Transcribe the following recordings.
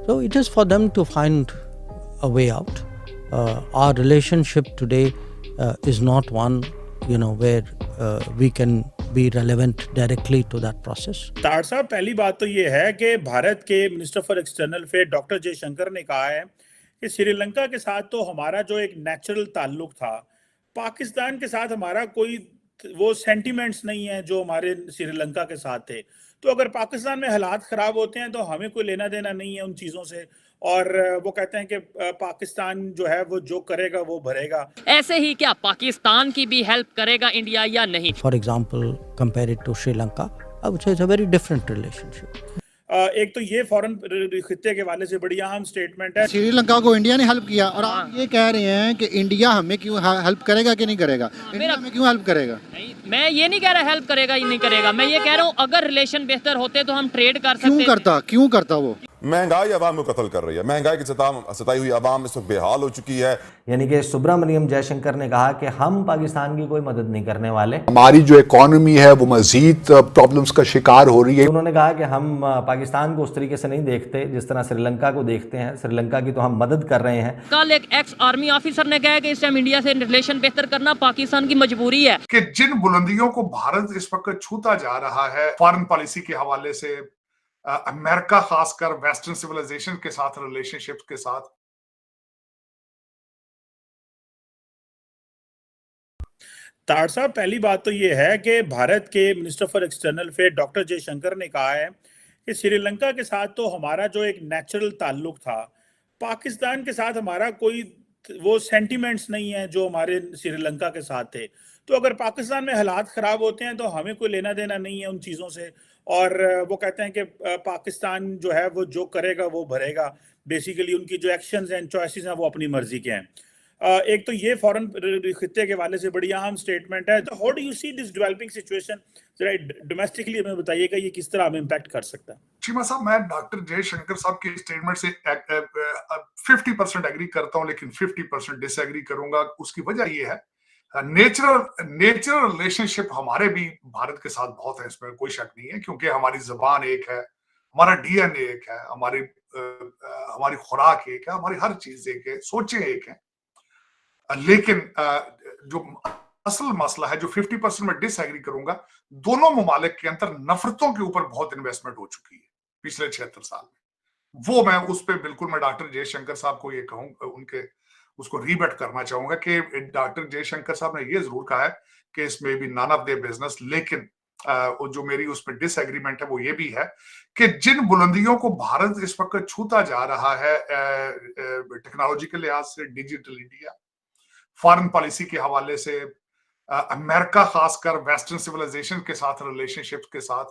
So it is for them to find a way out. Our relationship today is not one, where we can be relevant directly to that process. ताड़ साहब, पहली बात तो ये है कि भारत के minister for external affair doctor Jaishankar ने कहा है कि श्रीलंका के साथ तो हमारा जो एक नेचुरल ताल्लुक था, पाकिस्तान के साथ हमारा कोई वो सेंटिमेंट्स नहीं है जो हमारे श्रीलंका के साथ थे। तो अगर पाकिस्तान में हालात ख़राब होते हैं तो हमें कोई लेना देना नहीं है उन चीज़ों से। और वो कहते हैं कि पाकिस्तान जो है वो जो करेगा वो भरेगा। ऐसे ही क्या पाकिस्तान की भी हेल्प करेगा इंडिया या नहीं? For example, compare it to Sri Lanka, I would say it's a very different relationship. एक तो ये फॉरेन खित्ते के वाले से बड़ी अहम स्टेटमेंट है। श्रीलंका को इंडिया ने हेल्प किया और आप ये कह रहे हैं कि इंडिया हमें क्यों हेल्प करेगा कि नहीं करेगा? इंडिया हमें क्यों हेल्प करेगा? नहीं, मैं ये नहीं कह रहा हेल्प करेगा या नहीं करेगा, मैं ये कह रहा हूँ अगर रिलेशन बेहतर होते तो हम ट्रेड कर सकते। क्यों करता वो? महंगाई अवाम को कत्ल कर रही है। महंगाई की सताई हुई अवाम इस वक्त बेहाल हो चुकी है। यानी कि सुब्रमण्यम जयशंकर ने कहा कि हम पाकिस्तान की कोई मदद नहीं करने वाले। हमारी जो इकॉनमी है वो मजीद प्रॉब्लम्स का शिकार हो रही है। उन्होंने कहा कि हम पाकिस्तान को उस तरीके से नहीं देखते जिस तरह श्रीलंका को देखते हैं। श्रीलंका की तो हम मदद कर रहे हैं। कल एक एक्स आर्मी ऑफिसर ने कहा कि इस टाइम इंडिया से रिलेशन बेहतर करना पाकिस्तान की मजबूरी है। कि जिन बुलंदियों को भारत इस वक्त छूता जा रहा है फॉरेन पॉलिसी के हवाले से, अमेरिका खासकर वेस्टर्न सिविलाइजेशन के साथ रिलेशनशिप के साथ, ताड़ साहब, पहली बात तो ये है कि भारत के minister for external affair doctor Jaishankar ने कहा है कि श्रीलंका के साथ तो हमारा जो एक नेचुरल ताल्लुक था, पाकिस्तान के साथ हमारा कोई वो सेंटिमेंट्स नहीं है जो हमारे श्रीलंका के साथ थे। तो अगर पाकिस्तान में हालात ख़राब होते हैं तो हमें कोई लेना देना नहीं है उन चीज़ों से। और वो कहते हैं कि पाकिस्तान जो है वो जो करेगा वो भरेगा। बेसिकली उनकी जो एक्शंस एंड चॉइसेस हैं वो अपनी मर्जी के हैं। एक तो ये फॉरेन खित्ते के वाले से बड़ी अहम स्टेटमेंट है। तो how do you see this developing situation? जरा डोमेस्टिकली हमें बताइएगा ये किस तरह हमें इम्पैक्ट कर सकता है। चीमा साहब, मैं डॉक्टर जयशंकर साहब की स्टेटमेंट से 50% एग्री करता हूं, लेकिन 50% डिसएग्री करूंगा। उसकी वजह ये है, नेचुरल रिलेशनशिप हमारे भी भारत के साथ बहुत है, इसमें कोई शक नहीं है, क्योंकि हमारी जबान एक है, हमारा डीएनए एक है, हमारी खुराक एक है, हमारी हर चीज एक है, सोचें एक है। लेकिन जो असल मसला है, जो 50% में डिसएग्री करूंगा, दोनों ममालिक के अंदर नफरतों के ऊपर बहुत इन्वेस्टमेंट हो चुकी है पिछले 76 साल में। वो मैं उस पर बिल्कुल मैं डॉक्टर जयशंकर साहब को ये कहूँ उसको रीबट करना चाहूंगा कि डॉक्टर जयशंकर साहब ने ये जरूर कहा है कि इसमें भी नन ऑफ देयर बिजनेस, लेकिन जो मेरी उसमें डिसएग्रीमेंट है वो ये भी है कि जिन बुलंदियों को भारत इस वक्त छूता जा रहा है टेक्नोलॉजी के लिहाज से, डिजिटल इंडिया, फॉरेन पॉलिसी के हवाले से, अमेरिका खासकर वेस्टर्न सिविलाइजेशन के साथ रिलेशनशिप के साथ,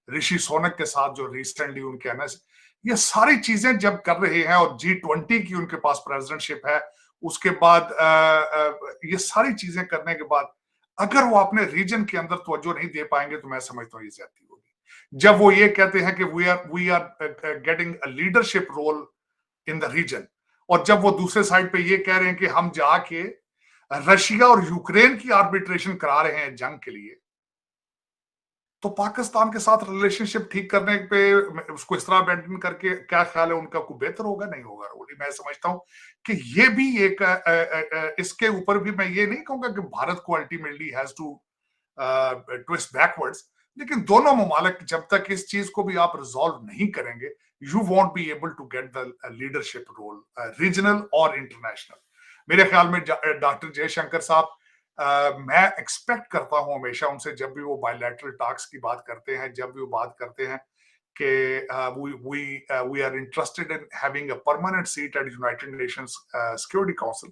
ऋषि सोनक के साथ जो रिसेंटली उनके एनएस, ये सारी चीजें जब कर रहे हैं और G20 की उनके पास प्रेसिडेंटशिप है, उसके बाद ये सारी चीजें करने के बाद अगर वो अपने रीजन के अंदर तवज्जो नहीं दे पाएंगे तो मैं समझता हूँ ये ज्यादती होगी। जब वो ये कहते हैं कि we are getting a leadership role in the region, और जब वो दूसरे साइड पे ये कह रहे हैं कि हम जाके रशिया और यूक्रेन की आर्बिट्रेशन करा रहे हैं जंग के लिए, तो पाकिस्तान के साथ रिलेशनशिप ठीक करने पे उसको इस तरह अबैंडन करके क्या ख्याल है उनका, कोई बेहतर होगा? नहीं होगा। मैं समझता हूं कि ये भी एक इसके ऊपर भी मैं ये नहीं कहूंगा कि भारत को ultimately has to twist backwards, लेकिन दोनों ममालिक जब तक इस चीज को भी आप रिजॉल्व नहीं करेंगे, you won't be able to get the leadership role regional और इंटरनेशनल। मेरे ख्याल में डॉक्टर जयशंकर साहब, मैं एक्सपेक्ट करता हूं हमेशा उनसे, जब भी वो बायलैटरल टॉक्स की बात करते हैं, जब भी वो बात करते हैं कि we are interested in having a permanent seat at United Nations Security Council,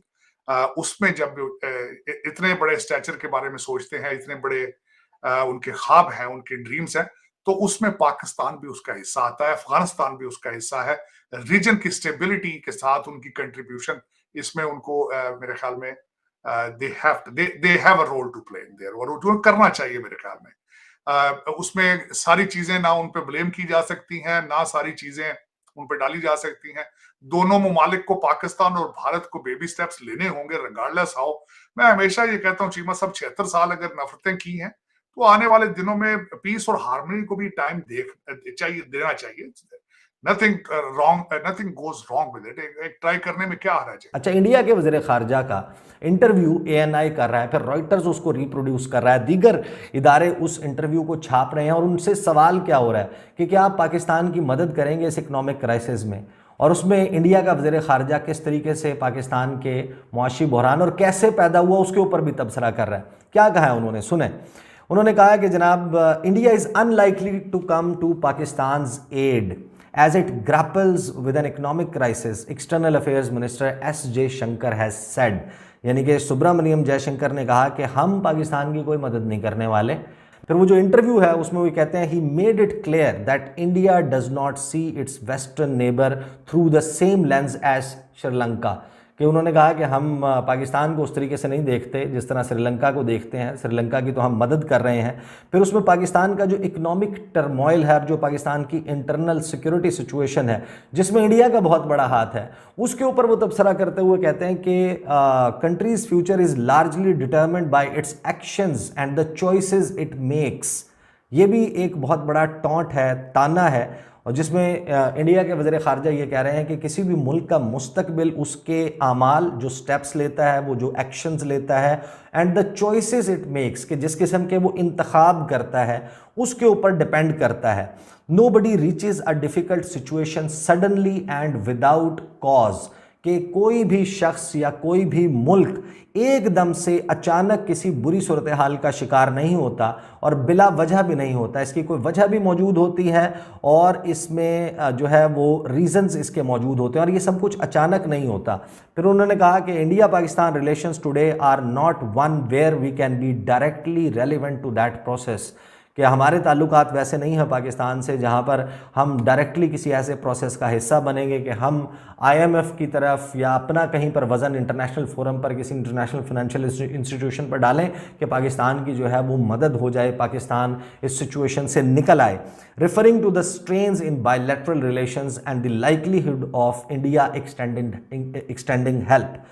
उसमें जब इतने बड़े स्टैचर के बारे में सोचते हैं, इतने बड़े उनके ख्वाब हैं, उनके ड्रीम्स हैं, तो उसमें पाकिस्तान भी उसका हिस्सा आता है, अफगानिस्तान भी उसका हिस्सा है। रीजन की स्टेबिलिटी के साथ उनकी कंट्रीब्यूशन, इसमें उनको मेरे ख्याल में they have a role to play in there, और जो करना चाहिए मेरे ख्याल में। उसमें सारी चीजें ना उन पे ब्लेम की जा सकती हैं, ना सारी चीजें उन पे डाली जा सकती हैं। दोनों ममालिक को, पाकिस्तान और भारत को, बेबी स्टेप्स लेने होंगे रिगार्डलेस हाउ। मैं हमेशा ये कहता हूँ चीमा साहब, 76 साल अगर नफरतें की हैं तो आने वाले दिनों में पीस और हार्मनी को भी टाइम देना चाहिए। Nothing nothing goes wrong with it. एक ट्राई करने में क्या हर्ज है। अच्छा, इंडिया के वज़ीर ख़ारजा का इंटरव्यू ANI कर रहा है, फिर रॉयटर्स उसको रिप्रोड्यूस कर रहा है, दीगर इदारे उस इंटरव्यू को छाप रहे हैं और उनसे सवाल क्या हो रहा है कि क्या आप पाकिस्तान की मदद करेंगे इस इकनॉमिक क्राइसिस में। और उसमें इंडिया का वज़ीर ख़ारजा किस तरीके से पाकिस्तान के मुआशी बहरान और कैसे पैदा हुआ उसके ऊपर भी तबसरा कर रहा है। क्या कहा है उन्होंने, सुने। उन्होंने कहा कि जनाब, India is unlikely to come to Pakistan's aid as it grapples with an economic crisis, External Affairs Minister S.J. Shankar has said। यानी कि सुब्रमण्यम जयशंकर ने कहा कि हम पाकिस्तान की कोई मदद नहीं करने वाले। फिर वो जो इंटरव्यू है उसमें वो कहते हैं, he made it clear that India does not see its western neighbour through the same lens as Sri Lanka, कि उन्होंने कहा कि हम पाकिस्तान को उस तरीके से नहीं देखते जिस तरह श्रीलंका को देखते हैं। श्रीलंका की तो हम मदद कर रहे हैं। फिर उसमें पाकिस्तान का जो इकोनॉमिक टर्मोइल है, जो पाकिस्तान की इंटरनल सिक्योरिटी सिचुएशन है जिसमें इंडिया का बहुत बड़ा हाथ है, उसके ऊपर वो तबसरा करते हुए कहते हैं कि countries future is largely determined bye it's actions and the choices it makes. ये भी एक बहुत बड़ा टॉन्ट है, ताना है, और जिसमें इंडिया के वज़ीर ख़ारजा ये कह रहे हैं कि किसी भी मुल्क का मुस्तकबिल उसके आमाल, जो स्टेप्स लेता है, वो जो एक्शंस लेता है, and the choices it makes, कि जिस किस्म के वो इंतखाब करता है उसके ऊपर डिपेंड करता है। Nobody reaches a difficult situation suddenly and without cause, कि कोई भी शख्स या कोई भी मुल्क एकदम से अचानक किसी बुरी सूरत हाल का शिकार नहीं होता और बिला वजह भी नहीं होता। इसकी कोई वजह भी मौजूद होती है और इसमें जो है वो रीजंस इसके मौजूद होते हैं और ये सब कुछ अचानक नहीं होता। फिर उन्होंने कहा कि India Pakistan relations today are not one where we can be directly relevant to that process, कि हमारे ताल्लुकात वैसे नहीं हैं पाकिस्तान से जहां पर हम डायरेक्टली किसी ऐसे प्रोसेस का हिस्सा बनेंगे कि हम IMF की तरफ या अपना कहीं पर वज़न इंटरनेशनल फोरम पर, किसी इंटरनेशनल फाइनेंशियल इंस्टीट्यूशन पर डालें कि पाकिस्तान की जो है वो मदद हो जाए, पाकिस्तान इस सिचुएशन से निकल आए। Referring to the strains in bilateral relations and the likelihood of India extending help.